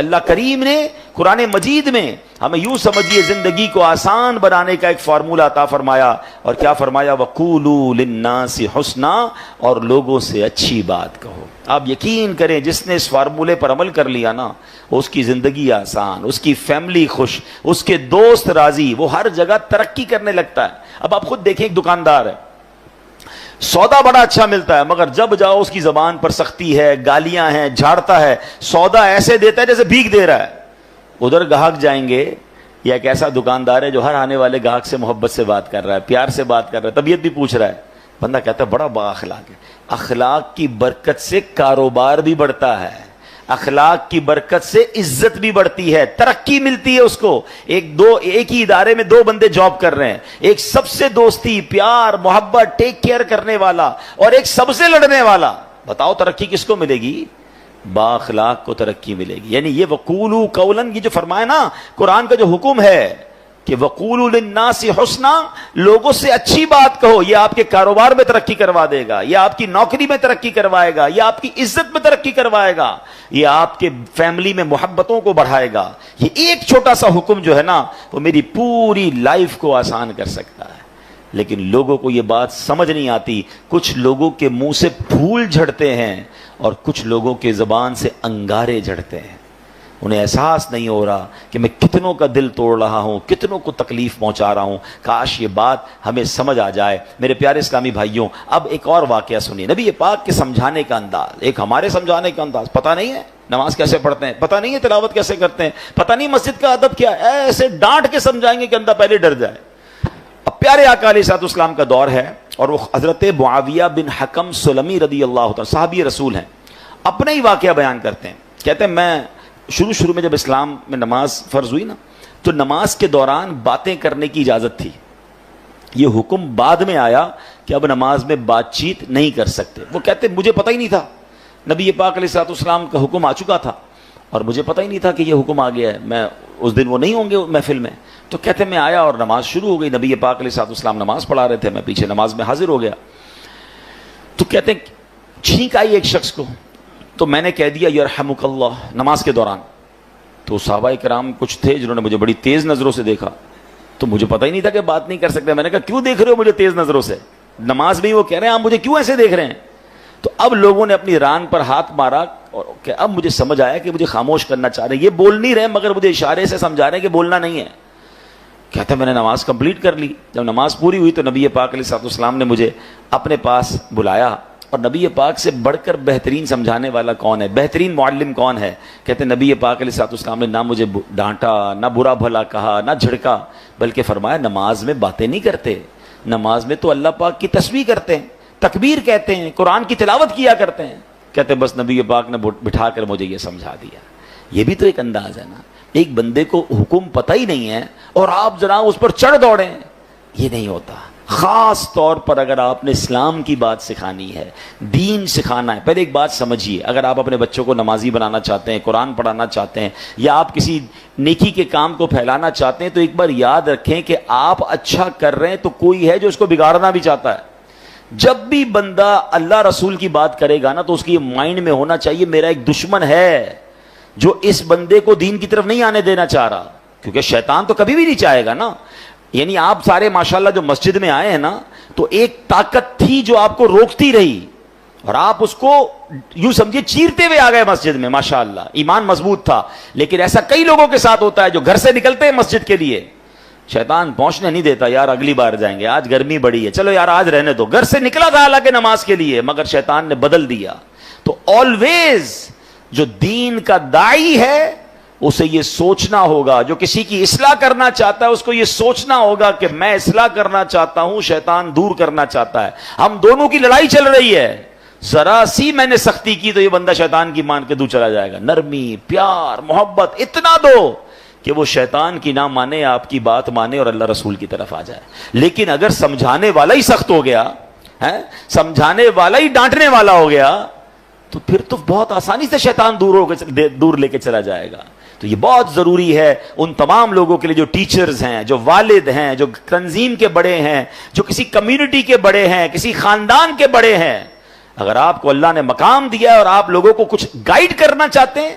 اللہ کریم نے قرآن مجید میں ہمیں یوں سمجھیے زندگی کو آسان بنانے کا ایک فارمولہ عطا فرمایا. اور کیا فرمایا؟ وَقُولُوا لِلنَّاسِ حُسْنًا، اور لوگوں سے اچھی بات کہو. آپ یقین کریں جس نے اس فارمولے پر عمل کر لیا نا، اس کی زندگی آسان، اس کی فیملی خوش، اس کے دوست راضی، وہ ہر جگہ ترقی کرنے لگتا ہے. اب آپ خود دیکھیں، ایک دکاندار ہے، سودا بڑا اچھا ملتا ہے، مگر جب جاؤ اس کی زبان پر سختی ہے، گالیاں ہیں، جھاڑتا ہے، سودا ایسے دیتا ہے جیسے بھیک دے رہا ہے. ادھر گاہک جائیں گے، یا ایک ایسا دکاندار ہے جو ہر آنے والے گاہک سے محبت سے بات کر رہا ہے، پیار سے بات کر رہا ہے، طبیعت بھی پوچھ رہا ہے. بندہ کہتا ہے بڑا با اخلاق ہے. اخلاق کی برکت سے کاروبار بھی بڑھتا ہے، اخلاق کی برکت سے عزت بھی بڑھتی ہے، ترقی ملتی ہے اس کو. ایک ہی ادارے میں دو بندے جاب کر رہے ہیں، ایک سب سے دوستی، پیار، محبت، ٹیک کیئر کرنے والا، اور ایک سب سے لڑنے والا. بتاؤ ترقی کس کو ملے گی؟ با اخلاق کو ترقی ملے گی. یعنی یہ وقولوا قولا، یہ جو فرمایا نا قرآن کا جو حکم ہے کہ وقولوا للناس حسنا، لوگوں سے اچھی بات کہو، یہ آپ کے کاروبار میں ترقی کروا دے گا، یہ آپ کی نوکری میں ترقی کروائے گا، یہ آپ کی عزت میں ترقی کروائے گا، یہ آپ کے فیملی میں محبتوں کو بڑھائے گا. یہ ایک چھوٹا سا حکم جو ہے نا، وہ میری پوری لائف کو آسان کر سکتا ہے. لیکن لوگوں کو یہ بات سمجھ نہیں آتی. کچھ لوگوں کے منہ سے پھول جھڑتے ہیں اور کچھ لوگوں کے زبان سے انگارے جھڑتے ہیں. انہیں احساس نہیں ہو رہا کہ میں کتنوں کا دل توڑ رہا ہوں، کتنوں کو تکلیف پہنچا رہا ہوں. کاش یہ بات ہمیں سمجھ آ جائے. میرے پیارے اسلامی بھائیوں، اب ایک اور واقعہ سنیے. نبی پاک کے سمجھانے کا انداز، ایک ہمارے سمجھانے کا انداز. پتہ نہیں ہے نماز کیسے پڑھتے ہیں، پتہ نہیں ہے تلاوت کیسے کرتے ہیں، پتہ نہیں مسجد کا ادب کیا ہے. ایسے ڈانٹ کے سمجھائیں گے کہ بندہ پہلے ڈر جائے. اب پیارے آقا علیہ الصلوۃ والسلام کا دور ہے، اور وہ حضرت معاویہ بن حکم سلمی رضی اللہ تعالیٰ، صحابی رسول ہیں، اپنا ہی واقعہ بیان کرتے ہیں. کہتے ہیں میں شروع میں جب اسلام میں نماز فرض ہوئی نا، تو نماز کے دوران باتیں کرنے کی اجازت تھی. یہ حکم بعد میں آیا کہ اب نماز میں بات چیت نہیں کر سکتے. وہ کہتے مجھے پتہ ہی نہیں تھا، نبی پاک علیہ الصلوۃ والسلام کا حکم آ چکا تھا اور مجھے پتہ ہی نہیں تھا کہ یہ حکم آ گیا ہے. میں اس دن وہ نہیں ہوں گے محفل میں. تو کہتے میں آیا اور نماز شروع ہو گئی. نبی پاک علیہ الصلوۃ والسلام نماز پڑھا رہے تھے، میں پیچھے نماز میں حاضر ہو گیا. تو کہتے ہیں چھینک آئی ایک شخص کو، تو میں نے کہہ دیا یرحمک اللہ نماز کے دوران. تو صحابہ کرام کچھ تھے جنہوں نے مجھے بڑی تیز نظروں سے دیکھا، تو مجھے پتہ ہی نہیں تھا کہ بات نہیں کر سکتے. میں نے کہا کیوں دیکھ رہے ہو مجھے تیز نظروں سے؟ نماز میں وہ کہہ رہے ہیں آپ مجھے کیوں ایسے دیکھ رہے ہیں؟ تو اب لوگوں نے اپنی ران پر ہاتھ مارا، اور کہ اب مجھے سمجھ آیا کہ مجھے خاموش کرنا چاہ رہے ہیں. یہ بول نہیں رہے مگر مجھے اشارے سے سمجھا رہے ہیں کہ بولنا نہیں ہے. کہتا میں نے نماز کمپلیٹ کر لی. جب نماز پوری ہوئی تو نبی پاک علیہ الصلوۃ والسلام نے مجھے اپنے پاس بلایا. اور نبی پاک سے بڑھ کر بہترین سمجھانے والا کون ہے، بہترین معلم کون ہے؟ کہتے ہیں نبی پاک علیہ الصلوۃ والسلام نے نہ مجھے ڈانٹا، نہ برا بھلا کہا، نہ جھڑکا، بلکہ فرمایا نماز میں باتیں نہیں کرتے، نماز میں تو اللہ پاک کی تسبیح کرتے ہیں، تکبیر کہتے ہیں، قرآن کی تلاوت کیا کرتے ہیں. کہتے بس نبی پاک نے بٹھا کر مجھے یہ سمجھا دیا. یہ بھی تو ایک انداز ہے نا. ایک بندے کو حکم پتہ ہی نہیں ہے اور آپ جناب اس پر چڑھ دوڑیں، یہ نہیں ہوتا. خاص طور پر اگر آپ نے اسلام کی بات سکھانی ہے، دین سکھانا ہے. پہلے ایک بات سمجھیے، اگر آپ اپنے بچوں کو نمازی بنانا چاہتے ہیں، قرآن پڑھانا چاہتے ہیں، یا آپ کسی نیکی کے کام کو پھیلانا چاہتے ہیں، تو ایک بار یاد رکھیں کہ آپ اچھا کر رہے ہیں تو کوئی ہے جو اس کو بگاڑنا بھی چاہتا ہے. جب بھی بندہ اللہ رسول کی بات کرے گا نا، تو اس کی مائنڈ میں ہونا چاہیے میرا ایک دشمن ہے جو اس بندے کو دین کی طرف نہیں آنے دینا چاہ رہا. کیونکہ شیطان تو کبھی بھی نہیں چاہے گا نا. یعنی آپ سارے ماشاءاللہ جو مسجد میں آئے ہیں نا، تو ایک طاقت تھی جو آپ کو روکتی رہی، اور آپ اس کو یوں سمجھے چیرتے ہوئے آ گئے مسجد میں. ماشاءاللہ ایمان مضبوط تھا. لیکن ایسا کئی لوگوں کے ساتھ ہوتا ہے جو گھر سے نکلتے ہیں مسجد کے لیے، شیطان پہنچنے نہیں دیتا، یار اگلی بار جائیں گے، آج گرمی بڑی ہے، چلو یار آج رہنے دو. گھر سے نکلا تھا حالانکہ نماز کے لیے، مگر شیطان نے بدل دیا. تو آلویز جو دین کا داعی ہے اسے یہ سوچنا ہوگا، جو کسی کی اصلاح کرنا چاہتا ہے اس کو یہ سوچنا ہوگا کہ میں اصلاح کرنا چاہتا ہوں، شیطان دور کرنا چاہتا ہے. ہم دونوں کی لڑائی چل رہی ہے. ذرا سی میں نے سختی کی تو یہ بندہ شیطان کی مان کے دور چلا جائے گا. نرمی، پیار، محبت اتنا دو کہ وہ شیطان کی نہ مانے، آپ کی بات مانے اور اللہ رسول کی طرف آ جائے. لیکن اگر سمجھانے والا ہی سخت ہو گیا ہے، سمجھانے والا ہی ڈانٹنے والا ہو گیا، تو پھر تو بہت آسانی سے شیطان دور لے کے چلا جائے گا. تو یہ بہت ضروری ہے ان تمام لوگوں کے لیے جو ٹیچرز ہیں، جو والد ہیں، جو تنظیم کے بڑے ہیں، جو کسی کمیونٹی کے بڑے ہیں، کسی خاندان کے بڑے ہیں. اگر آپ کو اللہ نے مقام دیا ہے اور آپ لوگوں کو کچھ گائیڈ کرنا چاہتے ہیں،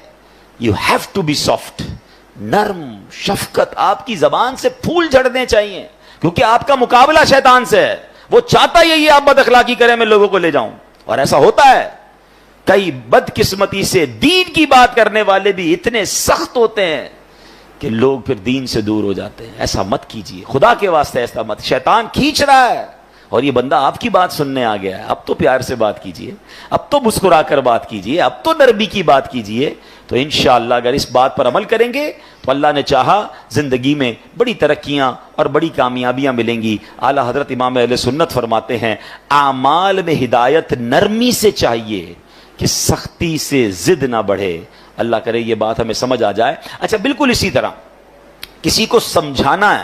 you have to be soft. نرم شفقت, آپ کی زبان سے پھول جھڑنے چاہیے, کیونکہ آپ کا مقابلہ شیطان سے ہے. وہ چاہتا یہی آپ بد اخلاقی کریں, میں لوگوں کو لے جاؤں, اور ایسا ہوتا ہے. کئی بدقسمتی سے دین کی بات کرنے والے بھی اتنے سخت ہوتے ہیں کہ لوگ پھر دین سے دور ہو جاتے ہیں. ایسا مت کیجیے, خدا کے واسطے ایسا مت. شیطان کھینچ رہا ہے اور یہ بندہ آپ کی بات سننے آ گیا ہے. اب تو پیار سے بات کیجیے, اب تو مسکرا کر بات کیجیے, اب تو نرمی کی بات کیجیے. تو انشاءاللہ اگر اس بات پر عمل کریں گے تو اللہ نے چاہا زندگی میں بڑی ترقیاں اور بڑی کامیابیاں ملیں گی. اعلیٰ حضرت امام اہل سنت فرماتے ہیں اعمال میں ہدایت نرمی سے چاہیے کہ سختی سے ضد نہ بڑھے. اللہ کرے یہ بات ہمیں سمجھ آ جائے. اچھا, بالکل اسی طرح کسی کو سمجھانا ہے,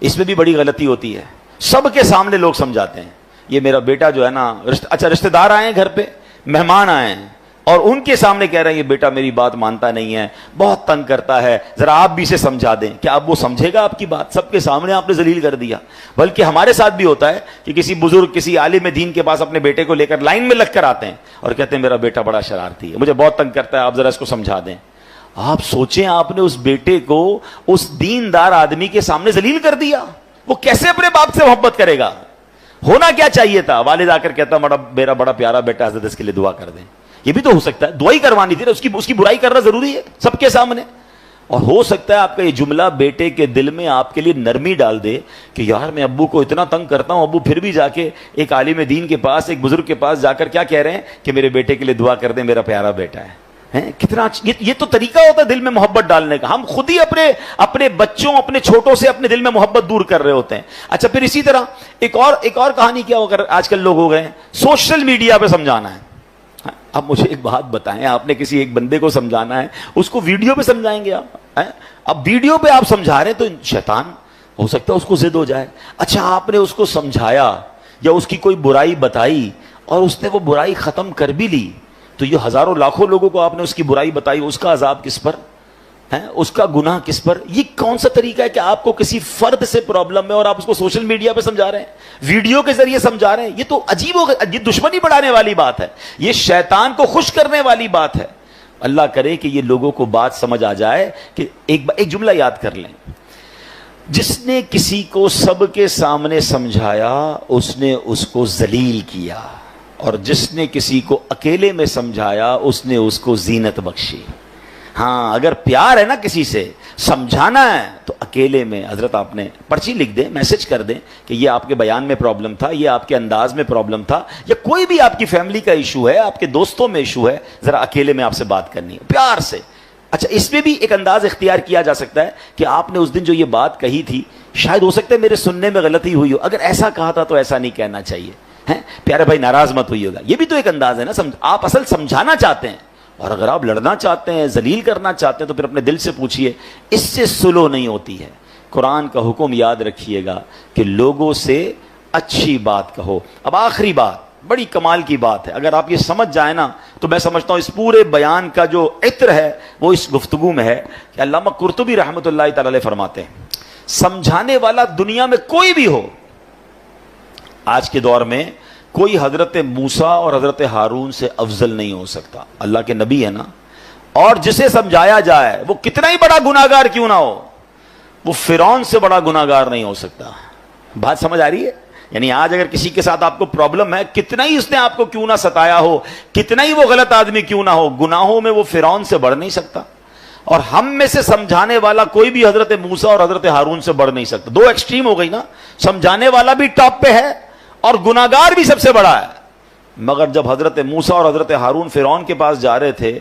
اس میں بھی بڑی غلطی ہوتی ہے. سب کے سامنے لوگ سمجھاتے ہیں, یہ میرا بیٹا جو ہے نا, اچھا رشتہ دار آئے ہیں گھر پہ, مہمان آئے ہیں, اور ان کے سامنے کہہ رہے ہیں یہ بیٹا میری بات مانتا نہیں ہے, بہت تنگ کرتا ہے, ذرا آپ بھی اسے سمجھا دیں. کیا اب وہ سمجھے گا آپ کی بات؟ سب کے سامنے آپ نے ذلیل کر دیا. بلکہ ہمارے ساتھ بھی ہوتا ہے کہ کسی بزرگ, کسی عالم دین کے پاس اپنے بیٹے کو لے کر لائن میں لگ کر آتے ہیں اور کہتے ہیں میرا بیٹا بڑا شرارتی ہے, مجھے بہت تنگ کرتا ہے, آپ ذرا اس کو سمجھا دیں. آپ سوچیں, آپ نے اس بیٹے کو اس دیندار آدمی کے سامنے ذلیل کر دیا, وہ کیسے اپنے باپ سے محبت کرے گا؟ ہونا کیا چاہیے تھا, والد آ کر کہتا میرا بڑا پیارا بیٹا, حضرت اس کے لیے دعا کر دیں. یہ بھی تو ہو سکتا ہے, دعائی کروانی تھی نا, اس کی برائی کرنا ضروری ہے سب کے سامنے. اور ہو سکتا ہے آپ کا یہ جملہ بیٹے کے دل میں آپ کے لیے نرمی ڈال دے کہ یار میں ابو کو اتنا تنگ کرتا ہوں, ابو پھر بھی جا کے ایک عالم دین کے پاس, ایک بزرگ کے پاس جا کر کیا کہہ رہے ہیں کہ میرے بیٹے کے لیے دعا کر دیں, میرا پیارا بیٹا ہے. کتنا یہ تو طریقہ ہوتا ہے دل میں محبت ڈالنے کا. ہم خود ہی اپنے بچوں, اپنے چھوٹوں سے اپنے دل میں محبت دور کر رہے ہوتے ہیں. اچھا, پھر اسی طرح ایک اور کہانی کیا ہو کر آج کل لوگ ہو گئے ہیں, سوشل میڈیا پہ سمجھانا ہے. اب مجھے ایک بات بتائیں, آپ نے کسی ایک بندے کو سمجھانا ہے, اس کو ویڈیو پہ سمجھائیں گے آپ؟ اب ویڈیو پہ آپ سمجھا رہے ہیں تو شیطان ہو سکتا ہے اس کو ضد ہو جائے. اچھا, آپ نے اس کو سمجھایا یا اس کی کوئی برائی بتائی اور اس نے وہ برائی ختم کر بھی لی, تو یہ ہزاروں لاکھوں لوگوں کو آپ نے اس کی برائی بتائی, اس کا عذاب کس پر ہے, اس کا گناہ کس پر؟ یہ کون سا طریقہ ہے کہ آپ کو کسی فرد سے پرابلم ہے اور آپ اس کو سوشل میڈیا پہ سمجھا رہے ہیں, ویڈیو کے ذریعے سمجھا رہے ہیں؟ یہ تو عجیب ہو گیا, یہ دشمنی بڑھانے والی بات ہے, یہ شیطان کو خوش کرنے والی بات ہے. اللہ کرے کہ یہ لوگوں کو بات سمجھ آ جائے کہ ایک جملہ یاد کر لیں, جس نے کسی کو سب کے سامنے سمجھایا اس نے اس کو ذلیل کیا, اور جس نے کسی کو اکیلے میں سمجھایا اس نے اس کو زینت بخشی. ہاں, اگر پیار ہے نا کسی سے, سمجھانا ہے تو اکیلے میں, حضرت آپ نے پرچی لکھ دیں, میسج کر دیں کہ یہ آپ کے بیان میں پرابلم تھا, یہ آپ کے انداز میں پرابلم تھا, یا کوئی بھی آپ کی فیملی کا ایشو ہے, آپ کے دوستوں میں ایشو ہے, ذرا اکیلے میں آپ سے بات کرنی ہے پیار سے. اچھا, اس میں بھی ایک انداز اختیار کیا جا سکتا ہے کہ آپ نے اس دن جو یہ بات کہی تھی, شاید ہو سکتا ہے میرے سننے میں غلطی ہوئی ہو, اگر ایسا کہا تھا تو ایسا نہیں کہنا چاہیے, پیارے بھائی ناراض مت ہوئی ہوگا. یہ بھی تو ایک انداز ہے نا, آپ اصل سمجھانا چاہتے ہیں, اور اگر آپ لڑنا چاہتے ہیں, ذلیل کرنا چاہتے ہیں, تو پھر اپنے دل سے پوچھئے, اس سے سلو نہیں ہوتی ہے. قرآن کا حکم یاد رکھیے گا کہ لوگوں سے اچھی بات کہو. اب آخری بات, بڑی کمال کی بات ہے, اگر آپ یہ سمجھ جائیں نا تو میں سمجھتا ہوں اس پورے بیان کا جو عطر ہے وہ اس گفتگو میں ہے. کہ علامہ قرطبی رحمۃ اللہ تعالی علیہ فرماتے ہیں, سمجھانے والا دنیا میں کوئی بھی ہو, آج کے دور میں کوئی حضرت موسیٰ اور حضرت ہارون سے افضل نہیں ہو سکتا. اللہ کے نبی ہے نا, اور جسے سمجھایا جائے وہ کتنا ہی بڑا گناہگار کیوں نہ ہو, وہ فرعون سے بڑا گناہگار نہیں ہو سکتا. بات سمجھ آ رہی ہے؟ یعنی آج اگر کسی کے ساتھ آپ کو پرابلم ہے, کتنا ہی اس نے آپ کو کیوں نہ ستایا ہو, کتنا ہی وہ غلط آدمی کیوں نہ ہو, گناہوں میں وہ فرعون سے بڑھ نہیں سکتا. اور ہم میں سے سمجھانے والا کوئی بھی حضرت موسیٰ اور حضرت ہارون سے بڑھ نہیں سکتا. دو ایکسٹریم ہو گئی نا, سمجھانے والا بھی ٹاپ پہ ہے اور گناہگار بھی سب سے بڑا ہے. مگر جب حضرت موسیٰ اور حضرت ہارون فرعون کے پاس جا رہے تھے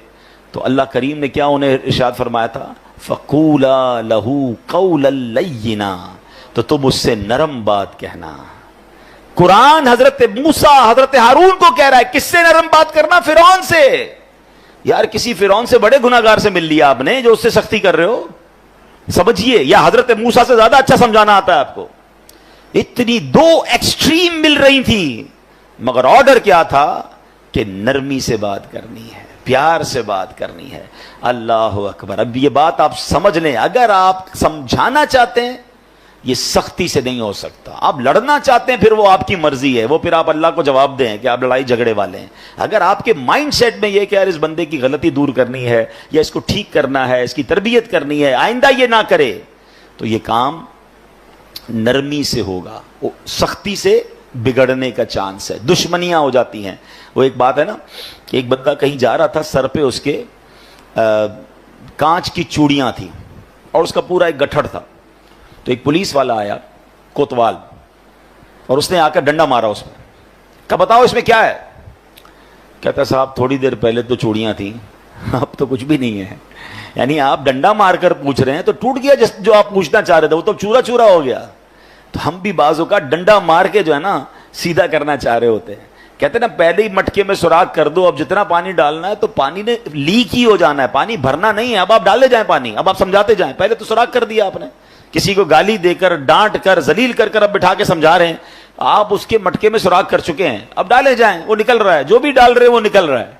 تو اللہ کریم نے کیا انہیں ارشاد فرمایا تھا, فَقُولَا لَهُ قَوْلًا لَيِّنًا, تو تم اس سے نرم بات کہنا. قرآن حضرت موسیٰ حضرت ہارون کو کہہ رہا ہے, کس سے نرم بات کرنا؟ فرعون سے. یار کسی فرعون سے بڑے گناہگار سے مل لیا آپ نے جو اس سے سختی کر رہے ہو, سمجھیے. یا حضرت موسیٰ سے زیادہ اچھا سمجھانا آتا ہے آپ کو. اتنی دو ایکسٹریم مل رہی تھی, مگر آرڈر کیا تھا کہ نرمی سے بات کرنی ہے, پیار سے بات کرنی ہے. اللہ اکبر. اب یہ بات آپ سمجھ لیں, اگر آپ سمجھانا چاہتے ہیں یہ سختی سے نہیں ہو سکتا. آپ لڑنا چاہتے ہیں پھر وہ آپ کی مرضی ہے, وہ پھر آپ اللہ کو جواب دیں کہ آپ لڑائی جھگڑے والے ہیں. اگر آپ کے مائنڈ سیٹ میں یہ کہ یار اس بندے کی غلطی دور کرنی ہے یا اس کو ٹھیک کرنا ہے, اس کی تربیت کرنی ہے, آئندہ یہ نہ کرے, تو یہ کام نرمی سے ہوگا, سختی سے بگڑنے کا چانس ہے, دشمنیاں ہو جاتی ہیں. وہ ایک بات ہے نا کہ ایک بندہ کہیں جا رہا تھا, سر پہ اس کے کانچ کی چوڑیاں تھیں اور اس کا پورا ایک گٹھڑ تھا. تو ایک پولیس والا آیا کوتوال, اور اس نے آ کر ڈنڈا مارا اس میں, کہ بتاؤ اس میں کیا ہے. کہتا صاحب تھوڑی دیر پہلے تو چوڑیاں تھیں, اب تو کچھ بھی نہیں ہے. یعنی آپ ڈنڈا مار کر پوچھ رہے ہیں تو ٹوٹ گیا جو آپ پوچھنا چاہ رہے تھے, وہ تو چورا چورا ہو گیا. تو ہم بھی بعضوں کا ڈنڈا مار کے جو ہے نا سیدھا کرنا چاہ رہے ہوتے ہیں. کہتے ہیں نا پہلے ہی مٹکے میں سوراخ کر دو, اب جتنا پانی ڈالنا ہے تو پانی نے لیک ہی ہو جانا ہے, پانی بھرنا نہیں ہے. اب آپ ڈالے جائیں پانی, اب آپ سمجھاتے جائیں. پہلے تو سوراخ کر دیا آپ نے, کسی کو گالی دے کر, ڈانٹ کر, ذلیل کر کر اب بٹھا کے سمجھا رہے ہیں. آپ اس کے مٹکے میں سوراخ کر چکے ہیں, اب ڈالے جائیں, وہ نکل رہا ہے, جو بھی ڈال رہے ہیں وہ نکل رہا ہے.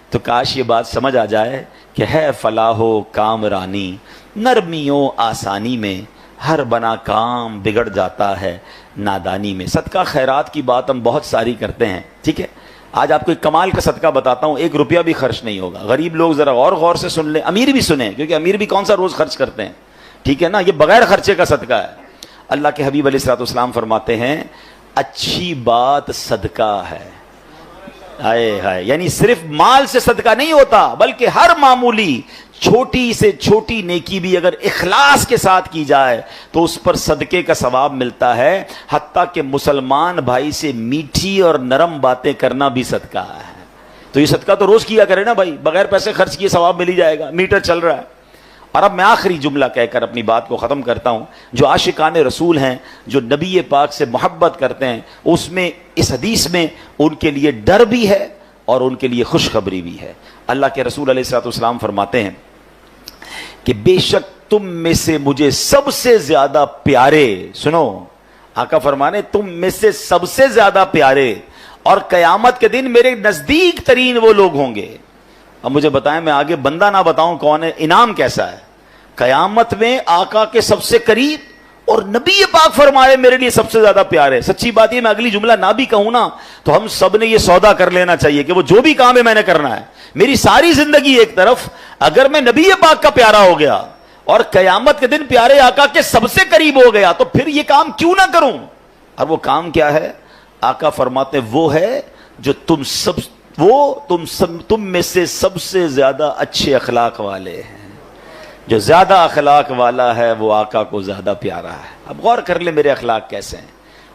تو کاش یہ بات سمجھ آ جائے کہ ہے فلاح و کامرانی, نرمیوں آسانی میں ہر بنا کام بگڑ جاتا ہے نادانی میں. صدقہ خیرات کی بات ہم بہت ساری کرتے ہیں, ٹھیک ہے. آج آپ کو ایک کمال کا صدقہ بتاتا ہوں, 1 روپیہ بھی خرچ نہیں ہوگا. غریب لوگ ذرا غور سے سن لیں, امیر بھی سنیں, کیونکہ امیر بھی کون سا روز خرچ کرتے ہیں, ٹھیک ہے نا. یہ بغیر خرچے کا صدقہ ہے. اللہ کے حبیب علیہ الصلوۃ والسلام فرماتے ہیں اچھی بات صدقہ ہے. ہائے ہائے, یعنی صرف مال سے صدقہ نہیں ہوتا, بلکہ ہر معمولی چھوٹی سے چھوٹی نیکی بھی اگر اخلاص کے ساتھ کی جائے تو اس پر صدقے کا ثواب ملتا ہے. حتیٰ کہ مسلمان بھائی سے میٹھی اور نرم باتیں کرنا بھی صدقہ ہے. تو یہ صدقہ تو روز کیا کرے نا بھائی, بغیر پیسے خرچ کیے ثواب مل ہی جائے گا, میٹر چل رہا ہے. اور اب میں آخری جملہ کہہ کر اپنی بات کو ختم کرتا ہوں. جو عاشقان رسول ہیں, جو نبی پاک سے محبت کرتے ہیں, اس میں اس حدیث میں ان کے لیے ڈر بھی ہے اور ان کے لیے خوشخبری بھی ہے. اللہ کے رسول علیہ الصلوۃ والسلام فرماتے ہیں کہ بے شک تم میں سے مجھے سب سے زیادہ پیارے, سنو آقا فرمانے تم میں سے سب سے زیادہ پیارے اور قیامت کے دن میرے نزدیک ترین وہ لوگ ہوں گے. اب مجھے بتائیں, میں آگے بندہ نہ بتاؤں کون ہے, انعام کیسا ہے. قیامت میں آقا کے سب سے قریب, اور نبی پاک فرمائے میرے لیے سب سے زیادہ پیارے. سچی بات یہ میں اگلی جملہ نہ بھی کہوں نا تو ہم سب نے یہ سودا کر لینا چاہیے کہ وہ جو بھی کام ہے میں نے کرنا ہے. میری ساری زندگی ایک طرف, اگر میں نبی پاک کا پیارا ہو گیا اور قیامت کے دن پیارے آقا کے سب سے قریب ہو گیا تو پھر یہ کام کیوں نہ کروں. اور وہ کام کیا ہے؟ آقا فرماتے وہ ہے جو تم میں سے سب سے زیادہ اچھے اخلاق والے ہیں. جو زیادہ اخلاق والا ہے وہ آقا کو زیادہ پیارا ہے. اب غور کر لیں میرے اخلاق کیسے ہیں.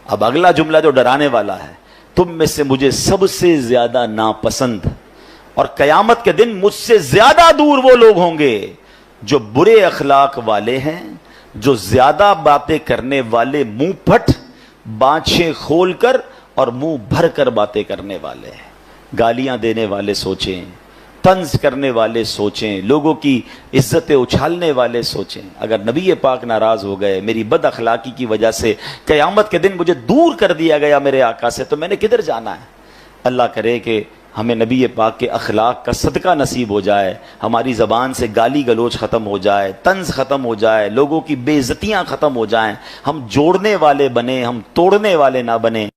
اب اگلا جملہ جو ڈرانے والا ہے, تم میں سے مجھے سب سے زیادہ ناپسند اور قیامت کے دن مجھ سے زیادہ دور وہ لوگ ہوں گے جو برے اخلاق والے ہیں, جو زیادہ باتیں کرنے والے, منہ پھٹ, بانچیں کھول کر اور منہ بھر کر باتیں کرنے والے ہیں. گالیاں دینے والے سوچیں, طنز کرنے والے سوچیں, لوگوں کی عزتیں اچھالنے والے سوچیں. اگر نبی پاک ناراض ہو گئے, میری بد اخلاقی کی وجہ سے قیامت کے دن مجھے دور کر دیا گیا میرے آقا سے, تو میں نے کدھر جانا ہے. اللہ کرے کہ ہمیں نبی پاک کے اخلاق کا صدقہ نصیب ہو جائے, ہماری زبان سے گالی گلوچ ختم ہو جائے, طنز ختم ہو جائے, لوگوں کی بے عزتیاں ختم ہو جائیں, ہم جوڑنے والے بنیں, ہم توڑنے والے نہ بنیں.